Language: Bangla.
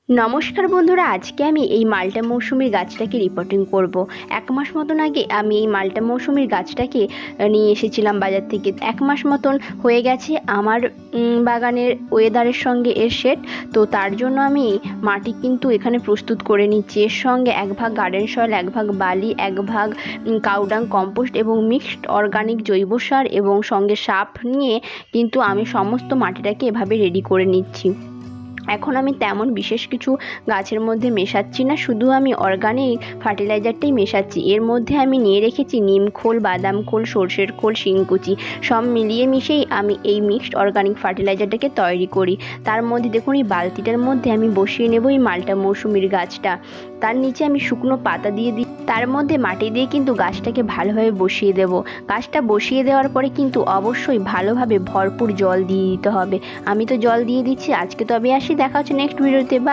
নমস্কার বন্ধুরা, আজকে আমি এই মাল্টা মৌসুমীর গাছটাকে রিপোর্টিং করব। 1 মাস মতন আগে আমি এই মাল্টা মৌসুমীর গাছটাকে নিয়ে এসেছিলাম বাজার থেকে। 1 মাস মতন হয়ে গেছে আমার বাগানের ওয়েদারের সঙ্গে এর সেট। তো তার জন্য আমি মাটি কিন্তু এখানে প্রস্তুত করে নিচ্ছি। এর সঙ্গে 1 ভাগ গার্ডেন সয়েল, 1 ভাগ বালি, 1 ভাগ কাউডাং কম্পোস্ট এবং মিক্সড অর্গানিক জৈব সার এবং সঙ্গে সাপ নিয়ে কিন্তু আমি সমস্ত মাটিটাকে এভাবে রেডি করে নিচ্ছি। এখন আমি তেমন বিশেষ কিছু গাছের মধ্যে মেশাচ্ছি না, শুধু আমি অর্গানিক ফার্টিলাইজারটাই মেশাচ্ছি। এর মধ্যে আমি নিয়ে রেখেছি নিম খোল, বাদাম খোল, সর্ষের খোল, শিংকুচি সব মিলিয়ে মিশিয়েই আমি এই মিক্সড অর্গানিক ফার্টিলাইজারটাকে তৈরি করি। তার মধ্যে দেখুন এই বালতিটার মধ্যে আমি বসিয়ে নেব এই মাল্টা মৌসুমীর গাছটা। তার নিচে আমি শুকনো পাতা দিয়ে দিই, তার মধ্যে মাটি দিয়ে কিন্তু গাছটাকে ভালোভাবে বসিয়ে দেব। গাছটা বসিয়ে দেওয়ার পরে কিন্তু অবশ্যই ভালোভাবে ভরপুর জল দিয়ে দিতে হবে। আমি তো জল দিয়ে দিচ্ছি। আজকে তবে আসি, দেখা হচ্ছে নেক্সট ভিডিওতে। বা